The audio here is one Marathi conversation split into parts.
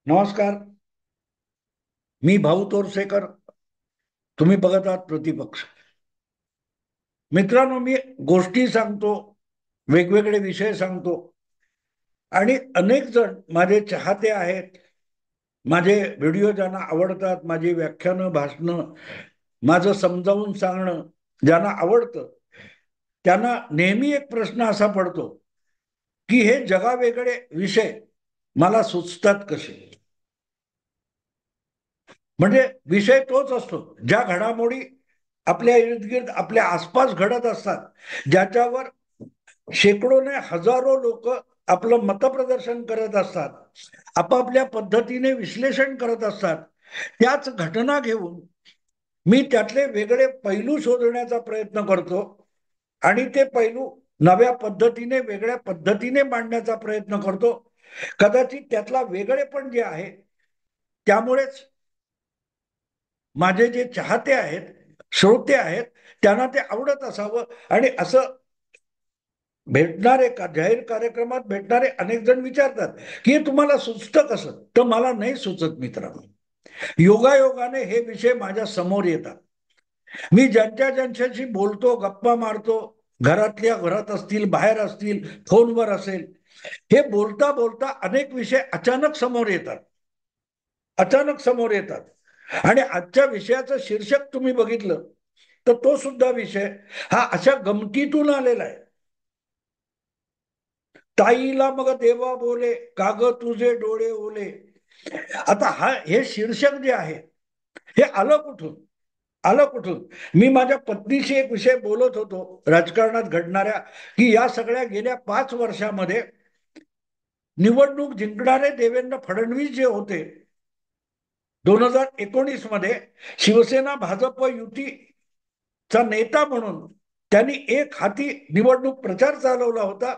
नमस्कार. मी भाऊ तोरसेकर. तुम्ही बघत आहात प्रतिपक्ष. मित्रांनो, मी गोष्टी सांगतो, वेगवेगळे विषय सांगतो आणि अनेक जण माझे चाहते आहेत. माझे व्हिडिओ ज्यांना आवडतात, माझी व्याख्यानं, भाषणं, माझं समजावून सांगणं ज्यांना आवडतं, त्यांना नेहमी एक प्रश्न असा पडतो की हे जगावेगळे विषय मला सुचतात कसे. म्हणजे विषय तोच असतो, ज्या घडामोडी आपल्या इर्द गिर्द आपल्या आसपास घडत असतात, ज्याच्यावर शेकडो ने हजारो लोक आपलं मतप्रदर्शन करत असतात, आपापल्या पद्धतीने विश्लेषण करत असतात. त्याच घटना घेऊन मी त्यातले वेगळे पैलू शोधण्याचा प्रयत्न करतो आणि ते पैलू नव्या पद्धतीने, वेगळ्या पद्धतीने मांडण्याचा प्रयत्न करतो. कदाचित त्यातला वेगळेपण जे आहे, त्यामुळेच माझे जे चाहते आहेत, श्रोते आहेत, त्यांना ते आवडत असावं. आणि असं भेटणारे जाहीर कार्यक्रमात भेटणारे अनेक जण विचारतात की हे तुम्हाला सुचतं कसं. तर मला नाही सुचत मित्रांनो. योगायोगाने हे विषय माझ्या समोर येतात. मी ज्यांच्याशी बोलतो, गप्पा मारतो, घरातल्या घरात असतील, बाहेर असतील, फोनवर असेल, हे बोलता बोलता अनेक विषय अचानक समोर येतात. अचानक समोर येतात आणि आजच्या विषयाचं शीर्षक तुम्ही बघितलं तर तो सुद्धा विषय हा अशा गमतीतून आलेला आहे. ताईला मग देवा बोले, काग तुझे डोळे ओले. आता हे शीर्षक जे आहे, हे आलं कुठून? आलं कुठून? मी माझ्या पत्नीशी एक विषय बोलत होतो राजकारणात घडणाऱ्या, की या सगळ्या गेल्या 5 वर्षामध्ये निवडणूक जिंकणारे देवेंद्र फडणवीस जे होते, 2019 मध्ये शिवसेना भाजप युतीचा नेता म्हणून त्यांनी एक हाती निवडणूक प्रचार चालवला होता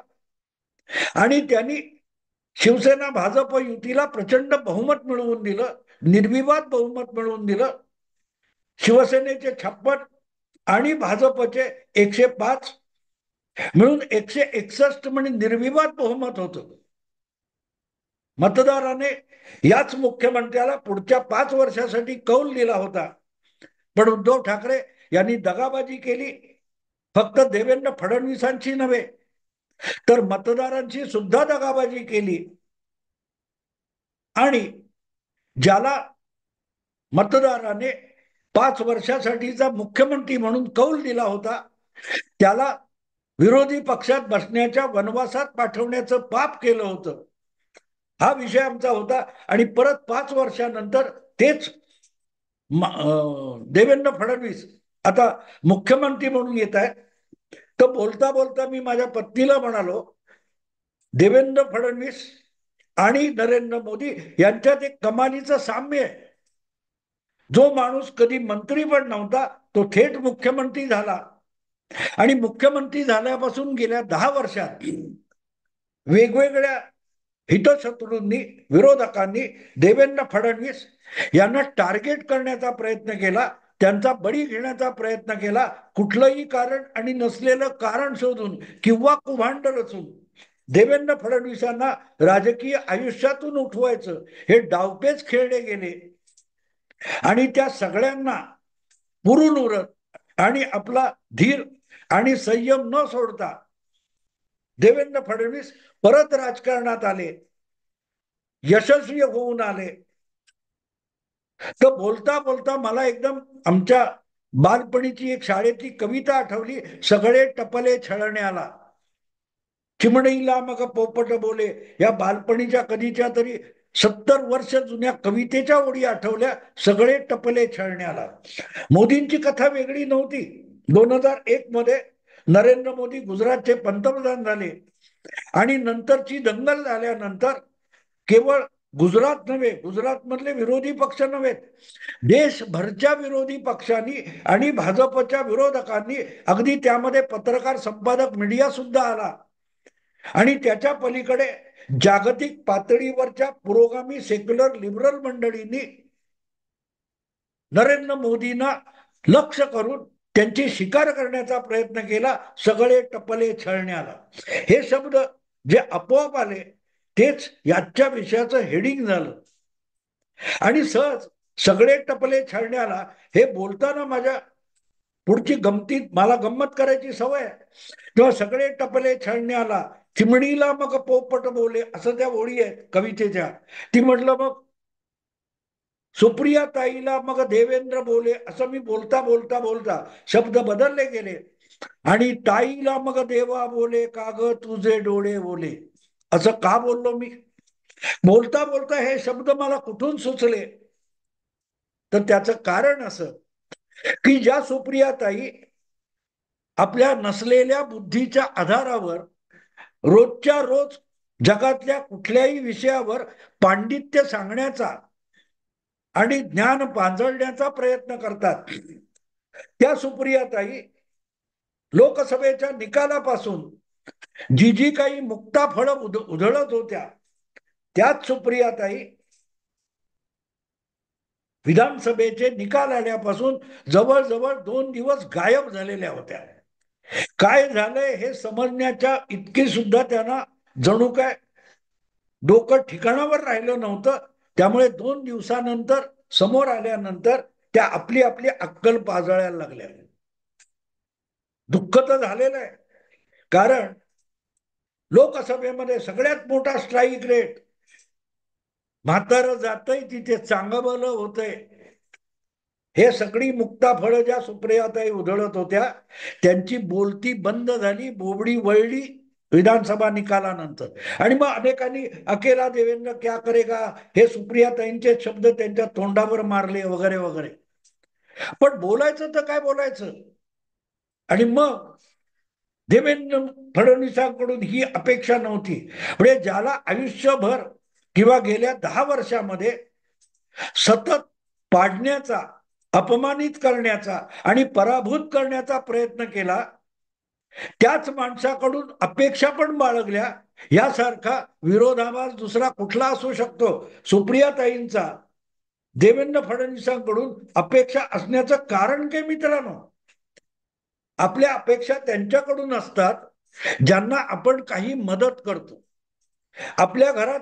आणि त्यांनी शिवसेना भाजप युतीला प्रचंड बहुमत मिळवून दिलं, निर्विवाद बहुमत मिळवून दिलं. शिवसेनेचे 56 आणि भाजपचे 105 मिळून 161 म्हणजे निर्विवाद बहुमत होतं. मतदाराने याच मुख्यमंत्र्याला पुढच्या 5 वर्षासाठी कौल दिला होता. पण उद्धव ठाकरे यांनी दगाबाजी केली. फक्त देवेंद्र फडणवीसांची नव्हे तर मतदारांची सुद्धा दगाबाजी केली. आणि ज्याला मतदाराने 5 वर्षासाठीचा मुख्यमंत्री म्हणून कौल दिला होता, त्याला विरोधी पक्षात बसण्याच्या वनवासात पाठवण्याचं पाप केलं होतं. हा विषय आमचा होता. आणि परत 5 वर्षानंतर तेच देवेंद्र फडणवीस आता मुख्यमंत्री म्हणून येत आहे. तर बोलता बोलता मी माझ्या पत्नीला म्हणालो, देवेंद्र फडणवीस आणि नरेंद्र मोदी यांच्यात एक कमालीचं साम्य आहे. जो माणूस कधी मंत्री पण नव्हता तो थेट मुख्यमंत्री झाला आणि मुख्यमंत्री झाल्यापासून गेल्या 10 वर्षात वेगवेगळ्या हितशत्रूंनी, विरोधकांनी देवेंद्र फडणवीस यांना टार्गेट करण्याचा प्रयत्न केला, त्यांचा बळी घेण्याचा प्रयत्न केला. कुठलंही कारण आणि नसलेलं कारण शोधून किंवा कुभांड रचून देवेंद्र फडणवीसांना राजकीय आयुष्यातून उठवायचं हे डावपेच खेळले गेले. आणि त्या सगळ्यांना पुरून उरत आणि आपला धीर आणि संयम न सोडता देवेंद्र फडणवीस परत राजकारणात आले, यशस्वी होऊन आले. तर बोलता बोलता मला एकदम आमच्या बालपणीची एक शाळेची कविता आठवली, सगळे टपले छळण्याला. चिमणीला मग पोपट बोले. या बालपणीच्या कधीच्या तरी 70 वर्ष जुन्या कवितेच्या ओळी आठवल्या, सगळे टपले छळण्याला. मोदींची कथा वेगळी नव्हती. 2001 मध्ये नरेंद्र मोदी गुजरातचे पंतप्रधान झाले आणि नंतरची दंगल झाल्यानंतर केवळ गुजरात नव्हे, गुजरात मधले विरोधी पक्ष नव्हेत, देशभरच्या विरोधी पक्षांनी आणि भाजपच्या विरोधकांनी, अगदी त्यामध्ये पत्रकार, संपादक, मीडिया सुद्धा आला. आणि त्याच्या पलीकडे जागतिक पातळीवरच्या पुरोगामी सेक्युलर लिबरल मंडळींनी नरेंद्र मोदींना लक्ष करून त्यांची शिकार करण्याचा प्रयत्न केला, सगळे टपले छळण्याला. हे शब्द जे आपोआप आले तेच याच्या विषयाचं हेडिंग झालं. आणि सहज सगळे टपले छाडण्याला हे बोलताना माझ्या पुढची गमती, मला गंमत करायची सवय आहे, तेव्हा सगळे टपले छळण्याला चिमणीला मग पोपट बोले, असं त्या ओळी आहेत कवितेच्या. ती म्हटलं मग सुप्रिया ताईला मग देवेंद्र बोले, असं मी बोलता बोलता बोलता शब्द बदलले गेले. आणि ताईला मग देवा बोले, काग तुझे डोळे बोले, असं का बोललो मी? बोलता बोलता हे शब्द मला कुठून सुचले? तर त्याचं कारण असं की ज्या सुप्रिया ताई आपल्या नसलेल्या बुद्धीच्या आधारावर रोजच्या रोज जगातल्या कुठल्याही विषयावर पांडित्य सांगण्याचा आणि ज्ञान पांजळण्याचा प्रयत्न करतात, त्या सुप्रियाताई लोकसभेच्या निकालापासून जी जी काही मुक्ताफळं उधळत होत्या, त्याच सुप्रियाताई विधानसभेचे निकाल आल्यापासून जवळजवळ 2 दिवस गायब झालेल्या होत्या. काय झालंय हे समजण्याच्या इतकी सुद्धा त्यांना जणू काय डोकं ठिकाणावर राहिलं नव्हतं. त्यामुळे 2 दिवसानंतर समोर आल्यानंतर त्या आपली आपली अक्कल पाजळायला लागल्या. दुःख तर झालेलं आहे, कारण लोकसभेमध्ये सगळ्यात मोठा स्ट्राईक रेट, म्हातारं जातंय तिथे चांगलं होतंय, हे सगळी मुक्ताफळं ज्या सुप्रियाताई उधळत होत्या त्यांची बोलती बंद झाली, बोबडी वळली विधानसभा निकालानंतर. आणि मग अनेकांनी अकेला देवेंद्र क्या करेगा हे सुप्रियाताईंचे शब्द त्यांच्या तोंडावर मारले वगैरे वगैरे. पण बोलायचं तर काय बोलायचं? आणि मग देवेंद्र फडणवीसांकडून ही अपेक्षा नव्हती, म्हणजे ज्याला आयुष्यभर किंवा गेल्या 10 वर्षामध्ये सतत पाडण्याचा, अपमानित करण्याचा आणि पराभूत करण्याचा प्रयत्न केला, त्याच माणसाकडून अपेक्षा पण बाळगल्या, यासारखा विरोधाभास दुसरा कुठला असू शकतो? सुप्रियाताईंचा देवेंद्र फडणवीसांकडून अपेक्षा असण्याचं कारण काय मित्रांनो? आपल्या अपेक्षा त्यांच्याकडून असतात ज्यांना आपण काही मदत करतो. आपल्या घरात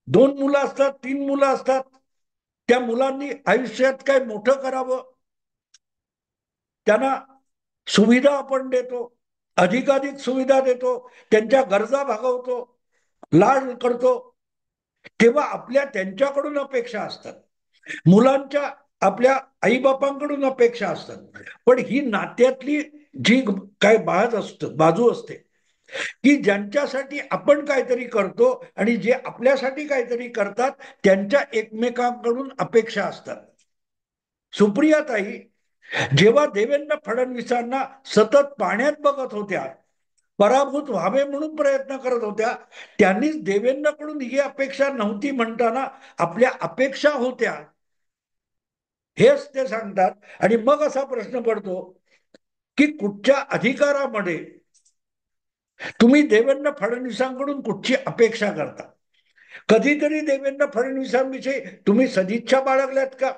2 मुलं असतात, 3 मुलं असतात, त्या मुलांनी आयुष्यात काय मोठं करावं, त्यांना सुविधा आपण देतो, अधिकाधिक सुविधा देतो, त्यांच्या गरजा भागवतो, लाड करतो, तेव्हा आपल्या त्यांच्याकडून अपेक्षा असतात, मुलांच्या आपल्या आईबापांकडून अपेक्षा असतात. पण ही नात्यातली जी काय बाजू असते की ज्यांच्यासाठी आपण काहीतरी करतो आणि जे आपल्यासाठी काहीतरी करतात, त्यांच्या एकमेकांकडून अपेक्षा असतात. सुप्रियाताई जेव्हा देवेंद्र फडणवीसांना सतत पाण्यात बघत होत्या, पराभूत व्हावे म्हणून प्रयत्न करत होत्या, त्यांनीच देवेंद्रकडून ही अपेक्षा नव्हती म्हणताना आपल्या अपेक्षा होत्या, हेच ते सांगतात. आणि मग असा प्रश्न पडतो की कुठच्या अधिकारामध्ये तुम्ही देवेंद्र फडणवीसांकडून कुठची अपेक्षा करता? कधीतरी देवेंद्र फडणवीसांविषयी तुम्ही सदिच्छा बाळगल्यात का?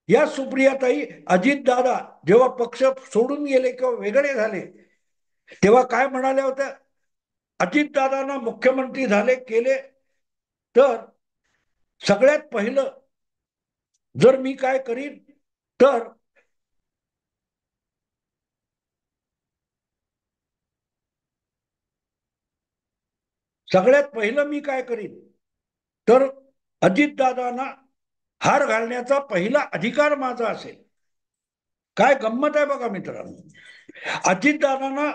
या सुप्रियाताई अजितदादा जेव्हा पक्ष सोडून गेले किंवा वेगळे झाले तेव्हा काय म्हणाल्या होत्या? अजितदादांना मुख्यमंत्री झाले केले तर सगळ्यात पहिलं जर मी काय करीन तर सगळ्यात पहिलं मी काय करीन तर अजितदादांना हार घालण्याचा पहिला अधिकार माझा असेल. काय गंमत आहे बघा मित्रांनो. अजितदादांना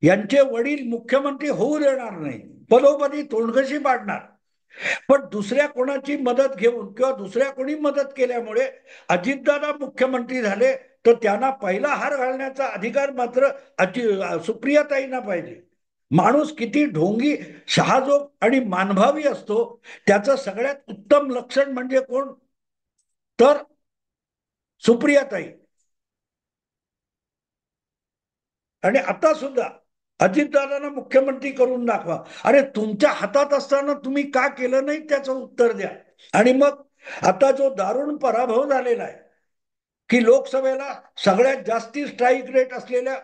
यांचे वडील मुख्यमंत्री होऊ देणार नाही, पदोपदी तोंडघशी पाडणार, पण दुसऱ्या कोणाची मदत घेऊन किंवा दुसऱ्या कोणी मदत केल्यामुळे अजितदादा मुख्यमंत्री झाले, तर त्यांना पहिला हार घालण्याचा अधिकार मात्र सुप्रियाताईंना पाहिजे. माणूस किती ढोंगी, शहाजोग आणि मानभावी असतो, त्याचं सगळ्यात उत्तम लक्षण म्हणजे कोण? तर सुप्रियाताई. आणि आता सुद्धा अजितदादांना मुख्यमंत्री करून दाखवा. अरे तुमच्या हातात असताना तुम्ही का केलं नाही त्याचं उत्तर द्या. आणि मग आता जो दारुण पराभव झालेला आहे की लोकसभेला सगळ्यात जास्ती स्ट्राईक रेट असलेल्या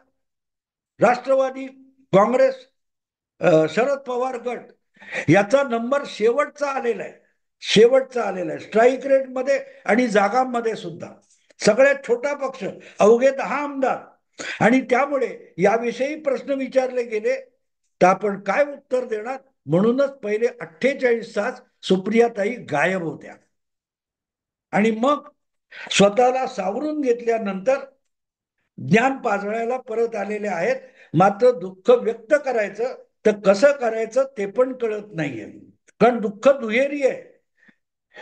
राष्ट्रवादी काँग्रेस, शरद पवार गट याचा नंबर शेवटचा आलेला आहे. शेवटचा आलेला आहे स्ट्राईक रेट मध्ये आणि जागांमध्ये सुद्धा सगळ्यात छोटा पक्ष, अवघे 10 आमदार. आणि त्यामुळे याविषयी प्रश्न विचारले गेले तर आपण काय उत्तर देणार, म्हणूनच पहिले 48 तास सुप्रियाताई गायब होत्या. आणि मग स्वतःला सावरून घेतल्यानंतर ज्ञान पाजळायला परत आलेले आहेत. मात्र दुःख व्यक्त करायचं तर कसं करायचं ते पण कळत नाहीये, कारण दुःख दुहेरी आहे.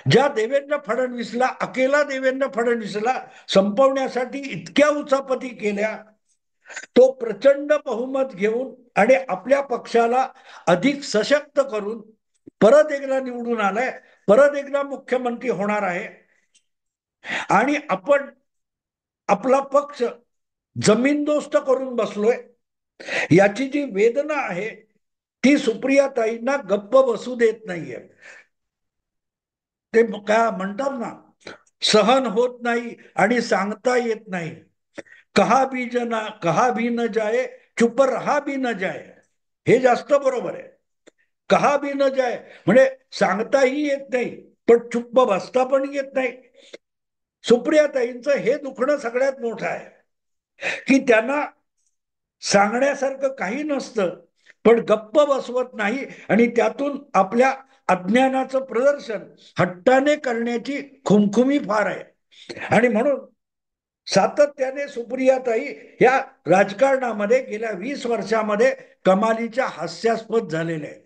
ज्या देवेंद्र फडणवीसला, अकेला देवेंद्र फडणवीसला संपवण्यासाठी इतक्या उचापती केल्या, तो प्रचंड बहुमत घेऊन आणि आपल्या पक्षाला अधिक सशक्त करून परत एकदा निवडून आलाय, परत एकदा मुख्यमंत्री होणार आहे. आणि आपण आपला पक्ष जमीनदोस्त करून बसलोय. याची जी वेदना आहे ती सुप्रियाताईंना गप्प बसू देत नाहीये. ते काय म्हणतात ना, सहन होत नाही आणि सांगता येत नाही. कहा भी न जाए, चुप रहा भी न जाए, हे जास्त बरोबर आहे. कहा भी न जाए म्हणजे सांगताही येत नाही, पण चुप्प बसता पण येत नाही. सुप्रियाताईंचं हे दुखणं सगळ्यात मोठं आहे की त्यांना सांगण्यासारखं काही नसतं, पण गप्प बसवत नाही आणि त्यातून आपल्या अज्ञानाचं प्रदर्शन हट्टाने करण्याची खुमखुमी फार आहे. आणि म्हणून सातत्याने सुप्रियाताई या राजकारणामध्ये गेल्या 20 वर्षामध्ये कमालीच्या हास्यास्पद झालेल्या आहेत.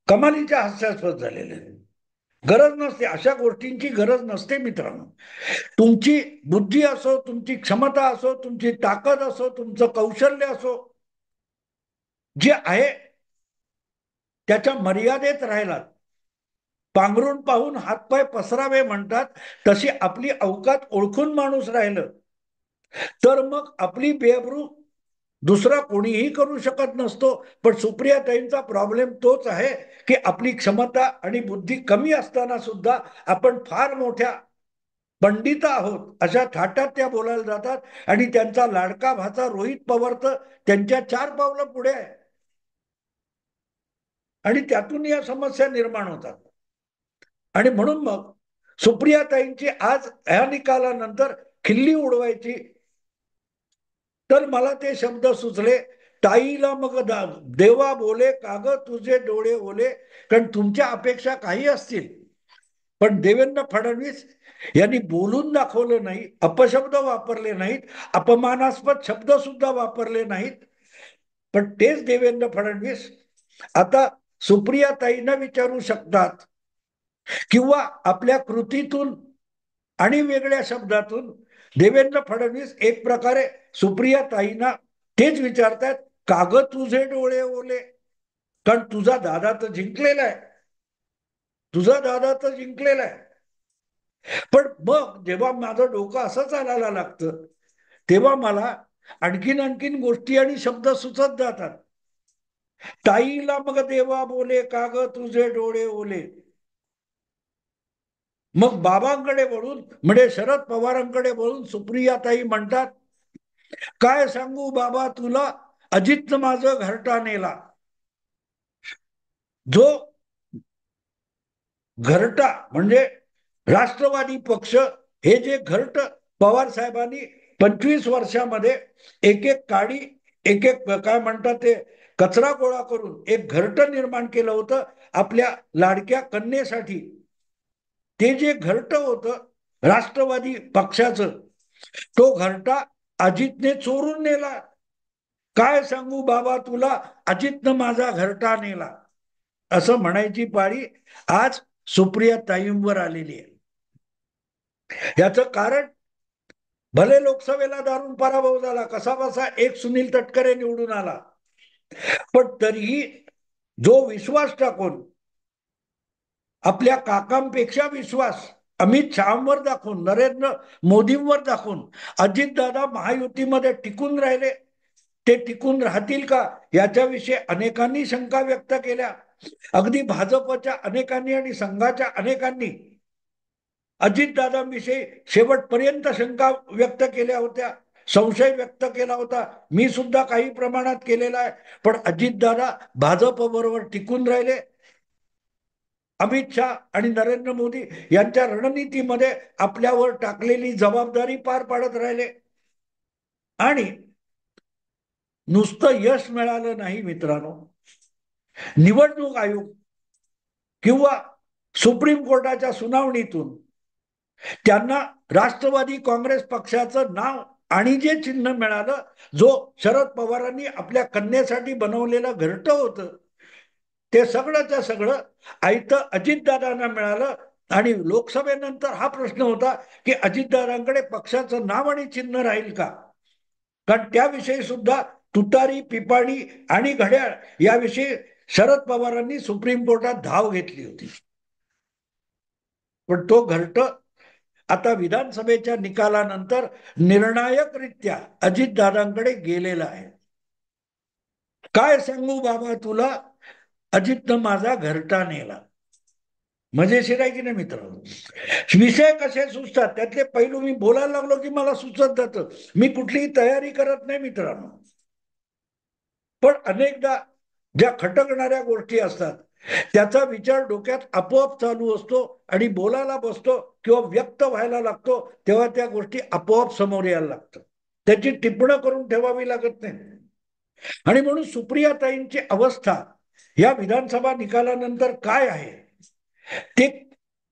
कमालीच्या हास्यास्पद झालेले आहेत. गरज नसते, अशा गोष्टींची गरज नसते मित्रांनो. तुमची बुद्धी असो, तुमची क्षमता असो, तुमची ताकद असो, तुमचं कौशल्य असो, जे आहे त्याच्या मर्यादेत राहिलात. पांघरून पाहून हातपाय पसरावे म्हणतात, तशी आपली अवकात ओळखून माणूस राहिलं तर मग आपली बेअब्रू दुसरा कोणीही करू शकत नसतो. पण सुप्रियाताईंचा प्रॉब्लेम तोच आहे की आपली क्षमता आणि बुद्धी कमी असताना सुद्धा आपण फार मोठ्या पंडित आहोत अशा थाटात त्या बोलायला जातात. आणि त्यांचा लाडका भाचा रोहित पवार तर त्यांच्या 4 पावलं पुढे आहे. आणि त्यातून या समस्या निर्माण होतात. आणि म्हणून मग सुप्रियाताईंची आज ह्या निकालानंतर खिल्ली उडवायची, तर मला ते शब्द सुचले, ताईला मग देवा बोले काग तुझे डोळे ओले. कारण तुमच्या अपेक्षा काही असतील, पण देवेंद्र फडणवीस यांनी बोलून दाखवलं नाही, अपशब्द वापरले नाहीत, अपमानास्पद शब्द सुद्धा वापरले नाहीत. पण तेच देवेंद्र फडणवीस आता सुप्रियाताईंना विचारू शकतात किंवा आपल्या कृतीतून आणि वेगळ्या शब्दातून देवेंद्र फडणवीस एक प्रकारे सुप्रियाताईंना तेच विचारतात, काग तुझे डोळे ओले. कारण तुझा दादा तर जिंकलेला आहे, तुझा दादा तर जिंकलेला आहे. पण मग जेव्हा माझं डोकं असं चालायला लागतं तेव्हा मला आणखीन आणखीन गोष्टी आणि शब्द सुचत जातात. ताईला मग देवा बोले काग तुझे डोळे ओले. मग बाबांकडे वळून म्हणजे शरद पवारांकडे वळून सुप्रियाताई म्हणतात, काय सांगू बाबा तुला, अजितनं माझं घरटा नेला. जो घरटा म्हणजे राष्ट्रवादी पक्ष, हे जे घरट पवार साहेबांनी 25 वर्षामध्ये एक एक काडी, एक एक काय म्हणतात ते कचरा गोळा करून एक घरट निर्माण केलं होतं आपल्या लाडक्या कन्येसाठी. ते जे घरट होतं राष्ट्रवादी पक्षाचं, तो घरटा अजितने चोरून नेला. काय सांगू बाबा तुला, अजितनं माझा घरटा नेला. असं म्हणायची पाळी आज सुप्रिया ताईंवर आलेली आहे. याचं कारण, भले लोकसभेला दारुण पराभव झाला, कसा बसा एक सुनील तटकरे निवडून आला, पण तरीही जो विश्वास टाकून, आपल्या काकांपेक्षा विश्वास अमित शहांवर दाखवून, नरेंद्र मोदींवर दाखवून अजितदादा महायुतीमध्ये टिकून राहिले, ते टिकून राहतील का याच्याविषयी अनेकांनी शंका व्यक्त केल्या. अगदी भाजपच्या अनेकांनी आणि संघाच्या अनेकांनी अजितदादांविषयी शेवटपर्यंत शंका व्यक्त केल्या होत्या, संशय व्यक्त केला होता. मी सुद्धा काही प्रमाणात केलेला आहे. पण अजितदादा भाजप बरोबर टिकून राहिले. अमित शहा आणि नरेंद्र मोदी यांच्या रणनीतीमध्ये आपल्यावर टाकलेली जबाबदारी पार पाडत राहिले. आणि नुसतं यश मिळालं नाही मित्रांनो, निवडणूक आयोग किंवा सुप्रीम कोर्टाच्या सुनावणीतून त्यांना राष्ट्रवादी काँग्रेस पक्षाचं नाव आणि जे चिन्ह मिळालं, जो शरद पवारांनी आपल्या कन्येसाठी बनवलेलं घरटं होतं, ते सगळंच्या सगळं आयतं अजितदादांना मिळालं. आणि लोकसभेनंतर हा प्रश्न होता की अजितदादांकडे पक्षाचं नाव आणि चिन्ह राहील का, कारण त्याविषयी सुद्धा तुतारी, पिपाणी आणि घड्याळ याविषयी शरद पवारांनी सुप्रीम कोर्टात धाव घेतली होती. पण तो घरट आता विधानसभेच्या निकालानंतर निर्णायकरित्या अजितदादांकडे गेलेला आहे. काय सांगू बाबा तुला, अजितनं माझा घरटा नेला. मजेशीर आहे की नाही मित्रांनो? विषय कसे सुचतात त्यातले पैलू मी बोलायला लागलो की मला सुचत जातं. मी कुठलीही तयारी करत नाही मित्रांनो. पण अनेकदा ज्या खटकणाऱ्या गोष्टी असतात त्याचा विचार डोक्यात आपोआप चालू असतो आणि बोलायला बसतो किंवा व्यक्त व्हायला लागतो, तेव्हा त्या गोष्टी आपोआप समोर यायला लागतात. त्याची टिप्पणं करून ठेवावी लागत नाही. आणि म्हणून सुप्रियाताईंची अवस्था या विधानसभा निकालानंतर काय आहे ते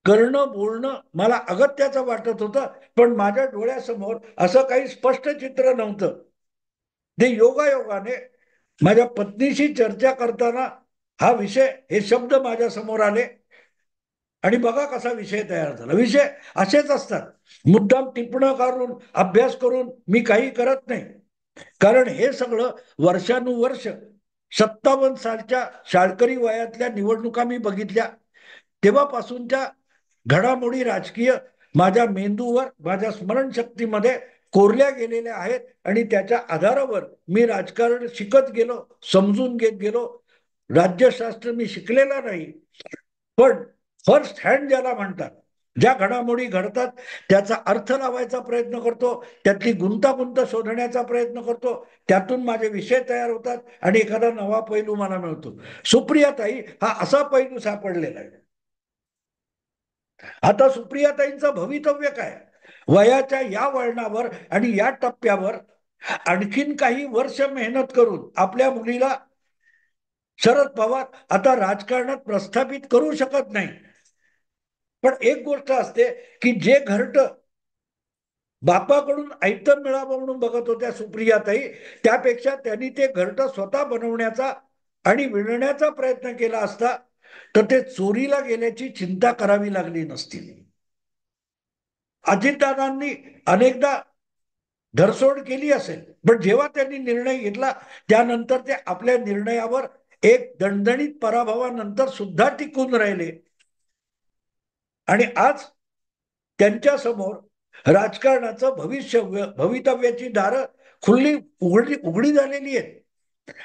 करणं, बोलणं मला अगत्याचं वाटत होतं. पण माझ्या डोळ्यासमोर असं काही स्पष्ट चित्र नव्हतं. ते योगायोगाने माझ्या पत्नीशी चर्चा करताना हा विषय, हे शब्द माझ्या समोर आले आणि बघा कसा विषय तयार झाला. विषय असेच असतात, मुद्दाम टिप्पणं करून अभ्यास करून मी काही करत नाही. कारण हे सगळं वर्षानुवर्ष 57 सालच्या शाळकरी वयातल्या निवडणुका मी बघितल्या, तेव्हापासूनच्या घडामोडी राजकीय माझ्या मेंदूवर, माझ्या स्मरणशक्तीमध्ये कोरल्या गेलेल्या आहेत. आणि त्याच्या आधारावर मी राजकारण शिकत गेलो, समजून घेत गेलो. राज्यशास्त्र मी शिकलेला नाही, पण फर्स्ट हँड ज्याला म्हणतात, ज्या घडामोडी घडतात त्याचा अर्थ लावायचा प्रयत्न करतो, त्यातली गुंतागुंत शोधण्याचा प्रयत्न करतो, त्यातून माझे विषय तयार होतात आणि एखादा नवा पैलू मला मिळतो. सुप्रियाताई हा असा पैलू सापडलेला आहे. आता सुप्रियाताईंचं भवितव्य काय? वयाच्या या वळणावर आणि या टप्प्यावर आणखीन काही वर्ष मेहनत करून आपल्या मुलीला शरद पवार आता राजकारणात प्रस्थापित करू शकत नाही. पण एक गोष्ट असते की जे घरट बापाकडून आयतं मिळावं म्हणून बघत होत्या सुप्रियाताई, त्यापेक्षा त्यांनी ते घरट स्वतः बनवण्याचा आणि विणण्याचा प्रयत्न केला असता तर ते चोरीला गेल्याची चिंता करावी लागली नसती. अजितदादांनी अनेकदा धरसोड केली असेल, पण जेव्हा त्यांनी निर्णय घेतला त्यानंतर ते आपल्या निर्णयावर एक दणदणीत पराभवानंतर सुद्धा टिकून राहिले. आणि आज त्यांच्या समोर राजकारणाचं भवितव्याची दारं उघडी झालेली आहेत.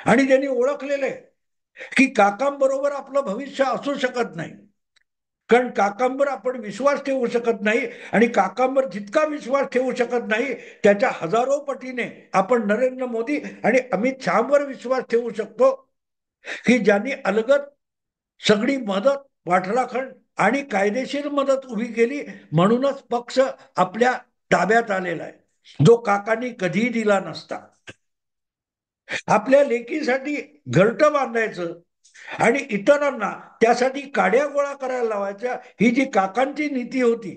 आणि त्यांनी ओळखलेलं आहे की काकांबरोबर आपलं भविष्य असू शकत नाही, कारण काकांवर आपण विश्वास ठेवू शकत नाही. आणि काकांवर जितका विश्वास ठेवू शकत नाही त्याच्या हजारो पटीने आपण नरेंद्र मोदी आणि अमित शहावर विश्वास ठेवू शकतो, की ज्यांनी अलगद सगळी मदत, पाठराखण आणि कायदेशीर मदत उभी केली, म्हणूनच पक्ष आपल्या ताब्यात आलेला आहे, जो काकांनी कधीही दिला नसता. आपल्या लेकीसाठी घरटं बांधायचं आणि इतरांना त्यासाठी काड्या गोळा करायला लावायच्या, ही जी काकांची नीती होती,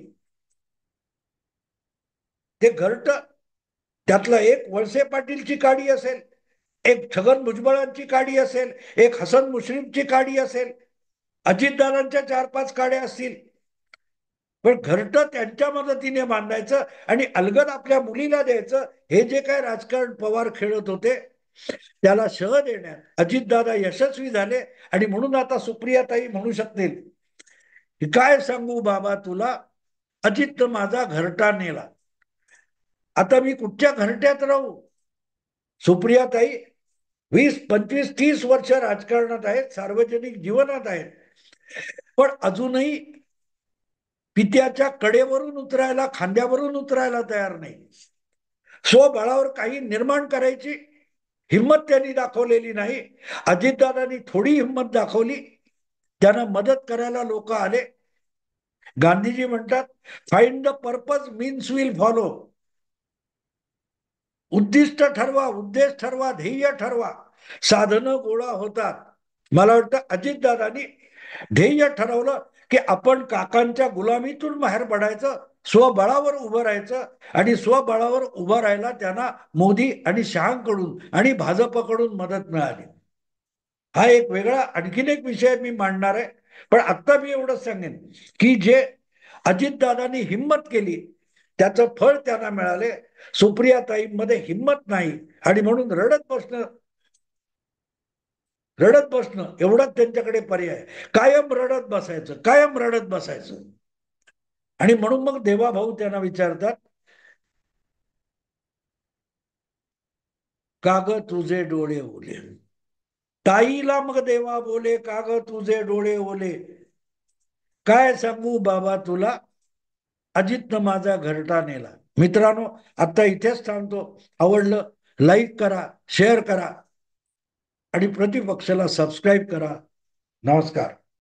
ते घरट त्यातलं एक वळसे पाटीलची काडी असेल, एक छगन भुजबळांची काडी असेल, एक हसन मुश्रीफची काडी असेल, अजितदादांच्या 4-5 काड्या असतील, पण घरट त्यांच्या मदतीने बांधायचं आणि अलगद आपल्या मुलीला द्यायचं. हे जे काय राजकारण पवार खेळत होते त्याला शह देण्यात अजितदादा यशस्वी झाले. आणि म्हणून आता सुप्रियाताई म्हणू शकतील की काय सांगू बाबा तुला, अजित माझा घरटा नेला. आता मी कुठच्या घरट्यात राहू? सुप्रियाताई 20-25-30 वर्ष राजकारणात आहेत, सार्वजनिक जीवनात आहेत, पण अजूनही पित्याच्या कडेवरून उतरायला, खांद्यावरून उतरायला तयार नाही. स्वबळावर काही निर्माण करायची हिंमत त्यांनी दाखवलेली नाही. अजितदादांनी थोडी हिंमत दाखवली, त्यांना मदत करायला लोक आले. गांधीजी म्हणतात, find the purpose means will follow. उद्दिष्ट ठरवा, उद्देश ठरवा, ध्येय ठरवा, साधनं गोळा होतात. मला वाटतं अजितदादांनी ध्येय ठरवलं की आपण काकांच्या गुलामीतून बाहेर पडायचं, स्वबळावर उभं राहायचं. आणि स्वबळावर उभं राहायला त्यांना मोदी आणि शहांकडून आणि भाजपकडून मदत मिळाली. हा एक वेगळा आणखीन एक विषय मी मांडणार आहे. पण आता मी एवढंच सांगेन की जे अजितदादांनी हिंमत केली त्याचं फळ त्यांना मिळाले. सुप्रियाताईंमध्ये हिंमत नाही आणि म्हणून रडत बसणं एवढाच त्यांच्याकडे पर्याय. कायम रडत बसायचं, कायम रडत बसायचं. आणि म्हणून मग देवाभाऊ त्यांना विचारतात, का ग तुझे डोळे ओले. ताईला मग देवा बोले, का ग तुझे डोळे ओले. काय सांगू बाबा तुला, अजितनं माझा घरटा नेला. मित्रांनो, आता इथेच थांबतो. आवडलं लाईक करा, शेअर करा आणि प्रतिपक्षाला सबस्क्राईब करा. नमस्कार.